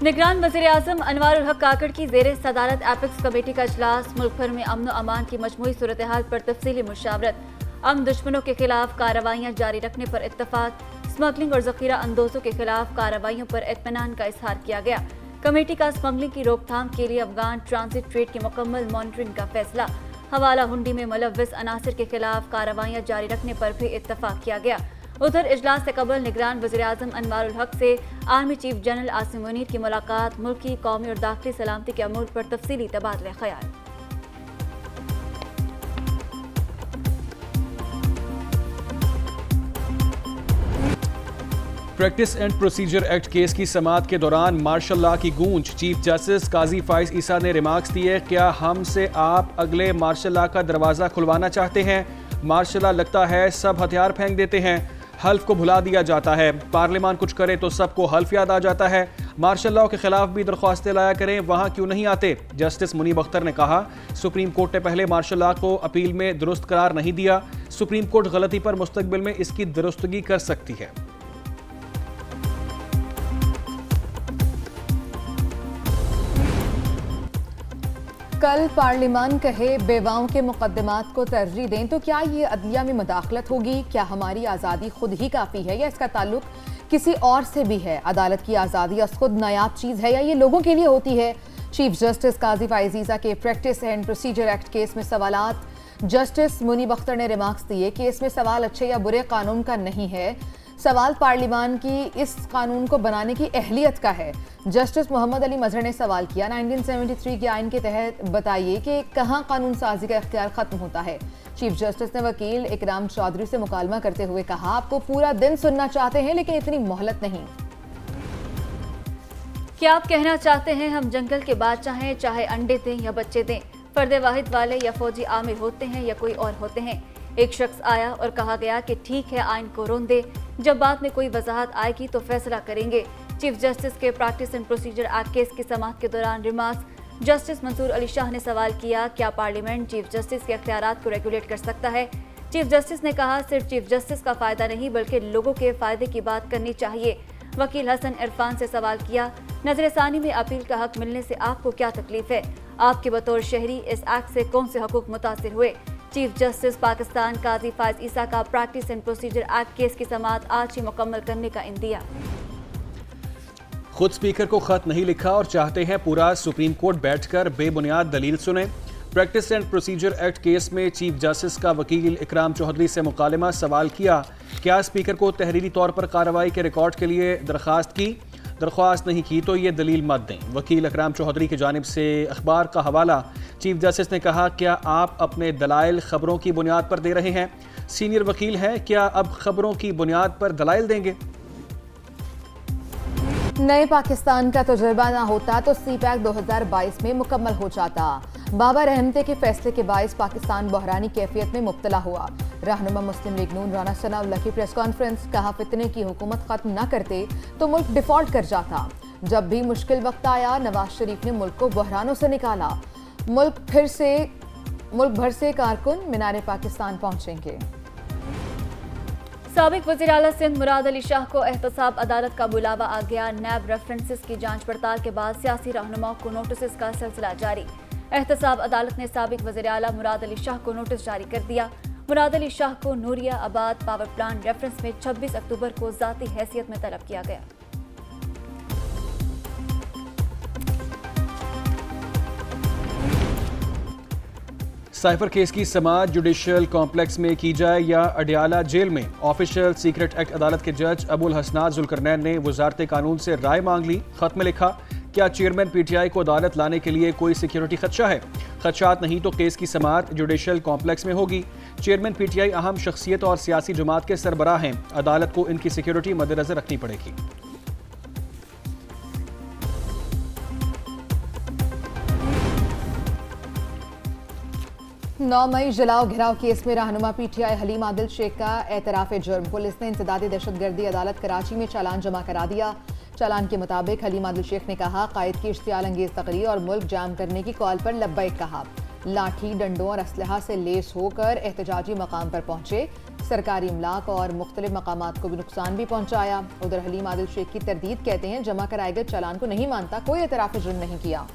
निगरान वज़ीर-ए-आज़म अनवारुल हक काकड़ की ज़ेरे सदारत एपेक्स कमेटी का इजलास। मुल्क भर में अमन अमान की मजमूई सूरत हाल पर तफसीली मुशावरत। अमन दुश्मनों के खिलाफ कार्रवाइयाँ जारी रखने पर इत्तफाक। स्मगलिंग और जखीरा अंदोजों के खिलाफ कार्रवाइयों पर इत्मीनान का इजहार किया गया। कमेटी का स्मगलिंग की रोकथाम के लिए अफगान ट्रांजिट ट्रेड की मुकम्मल मॉनिटरिंग का फैसला। हवाला हुंडी में मुलव्विस अनासिर के खिलाफ कार्रवाइयाँ जारी रखने पर भी इत्तफाक किया गया। उधर इजलास से कबल निगरान वज़ीर-ए-आज़म अनवारुल हक से army chief general Asim Munir की मुलाकात। मुल्क की कौमी और दाखिली सलामती के अमूर पर तफसीली तबादला ख्याल। Practice and procedure act case की समाअत के दौरान मार्शल लॉ की गूंज। चीफ जस्टिस काजी फाइज ईसा ने रिमार्क्स दिए, क्या हमसे आप अगले मार्शल लॉ का दरवाजा खुलवाना चाहते हैं? मार्शल लॉ लगता है सब हथियार फेंक देते हैं, हल्फ को भुला दिया जाता है, पार्लियामान कुछ करे तो सबको हल्फ याद आ जाता है। मार्शल लॉ के खिलाफ भी दरख्वास्तें लाया करें, वहां क्यों नहीं आते? जस्टिस मुनीब अख्तर ने कहा, सुप्रीम कोर्ट ने पहले मार्शल लॉ को अपील में दुरुस्त करार नहीं दिया। सुप्रीम कोर्ट गलती पर मुस्तकबिल में इसकी दुरुस्तगी कर सकती है। कल पार्लियामान कहे बेवाओं के मुकदमात को तरजीह दें, तो क्या ये अदलिया में मुदाखलत होगी? क्या हमारी आज़ादी खुद ही काफ़ी है या इसका ताल्लुक किसी और से भी है? अदालत की आज़ादी खुद नायाब चीज़ है या ये लोगों के लिए होती है? चीफ जस्टिस काजी फाइज ईसा के practice and procedure act case में सवालात। जस्टिस मुनीब अख्तर ने रिमार्क्स दिए कि इसमें सवाल अच्छे या बुरे कानून का नहीं है, सवाल पार्लियामान की इस कानून को बनाने की अहलियत का है। जस्टिस मोहम्मद अली मजहर ने सवाल किया, 1973 के आइन के तहत बताइए कि कहां कानून साजी का इख्तियार खत्म होता है? चीफ जस्टिस ने वकील इकराम चौधरी से मुकालमा करते हुए कहा, आपको पूरा दिन सुनना चाहते हैं लेकिन इतनी मोहलत नहीं। क्या आप कहना चाहते हैं हम जंगल के बादशाह हैं, चाहे अंडे दें या बच्चे दें, फर्द वाहिद वाले या फौजी आमिर होते हैं या कोई और होते हैं? एक शख्स आया और कहा गया कि ठीक है आइन को रोन दे, जब बाद में कोई वजाहत आएगी तो फैसला करेंगे। चीफ जस्टिस के practice and procedure act case की समाअत के दौरान रिमार्क्स। जस्टिस मंसूर अली शाह ने सवाल किया, क्या पार्लियामेंट चीफ जस्टिस के इख्तियारात को रेगुलेट कर सकता है? चीफ जस्टिस ने कहा, सिर्फ चीफ जस्टिस का फायदा नहीं बल्कि लोगों के फायदे की बात करनी चाहिए। वकील हसन इरफान से सवाल किया, नजरसानी में अपील का हक मिलने से आपको क्या तकलीफ है? आपके बतौर शहरी इस एक्ट से कौन से हकूक मुतासिर हुए? चीफ जस्टिस पाकिस्तान काजी फाइज ईसा का practice and procedure act case की समाअत आज ही मुकम्मल करने का इंदिया। खुद स्पीकर को खत नहीं लिखा और चाहते हैं पूरा सुप्रीम कोर्ट बैठकर बेबुनियाद दलील सुने। Practice and procedure act case में चीफ जस्टिस का वकील इकराम चौधरी से मुकालमा। सवाल किया, क्या स्पीकर को तहरीरी तौर पर कार्रवाई के रिकॉर्ड के लिए दरख्वास्त की? दरख्वास्त नहीं की तो ये दलील मत दें। वकील इकराम चौधरी की जानिब से अखबार का हवाला। चीफ जस्टिस ने कहा, क्या आप अपने दलाइल खबरों की बुनियाद पर दे रहे हैं? सीनियर वकील हैं, क्या अब खबरों की बुनियाद पर दलाइल देंगे? नए पाकिस्तान का तजुर्बा ना होता तो CPAC 2022 में मुकम्मल हो जाता। बाबर रहमते के फैसले के बायस पाकिस्तान बहरानी कैफियत में मुब्तला हुआ। रहनुमा मुस्लिम लीग नून राना सनाउल्लाह की प्रेस कॉन्फ्रेंस। कहा, फितने की हुकूमत खत्म न करते तो मुल्क डिफॉल्ट कर जाता। जब भी मुश्किल वक्त आया नवाज शरीफ ने मुल्क को बहरानों से निकाला। मुल्क भर से कारकुन मीनार पाकिस्तान पहुंचेंगे। साबिक वज़ीर आला सिंध मुराद अली शाह को एहतसाब अदालत का बुलावा आ गया। नैब रेफरेंसेस की जांच पड़ताल के बाद सियासी रहनुमाओं को नोटिस का सिलसिला जारी। एहतसाब अदालत ने साबिक वज़ीर आला मुराद अली शाह को नोटिस जारी कर दिया। मुराद अली शाह को नूरिया आबाद पावर प्लांट रेफरेंस में 26 अक्टूबर को ज़ाती हैसियत में तलब किया गया। साइफर केस की समाअत जुडिशल कॉम्प्लेक्स में की जाए या अडियाला जेल में? ऑफिशियल सीक्रेट एक्ट अदालत के जज अबुल हसनात जुल्करनैन ने वजारत कानून से राय मांग ली। खत में लिखा, क्या चेयरमैन PTI को अदालत लाने के लिए कोई सिक्योरिटी खदशा है? खदशात नहीं तो केस की समाअत जुडिशल कॉम्प्लेक्स में होगी। चेयरमैन PTI अहम शख्सियत और सियासी जमात के सरबराह हैं, अदालत को इनकी सिक्योरिटी मद्देनजर रखनी पड़ेगी। 9 मई जलाओ घिराव केस में रहनुमा PTI हलीम आदिल शेख का एतराफ़ जुर्म। पुलिस ने इंसदादी दहशतगर्दी अदालत कराची में चालान जमा करा दिया। चालान के मुताबिक हलीम आदिल शेख ने कहा, कायद की इश्तियाल अंगेज तकरीर और मुल्क जाम करने की कॉल पर लब्बैक कहा। लाठी डंडों और असलहा से लेस होकर एहतजाजी मकाम पर पहुंचे। सरकारी इमलाक और मुख्तलिफ मकामात को भी नुकसान भी पहुंचाया। उधर हलीम आदिल शेख की तरदीद कहते हैं जमा कराए गए चालान को नहीं मानता, कोई एतराफ़ जुर्म नहीं किया।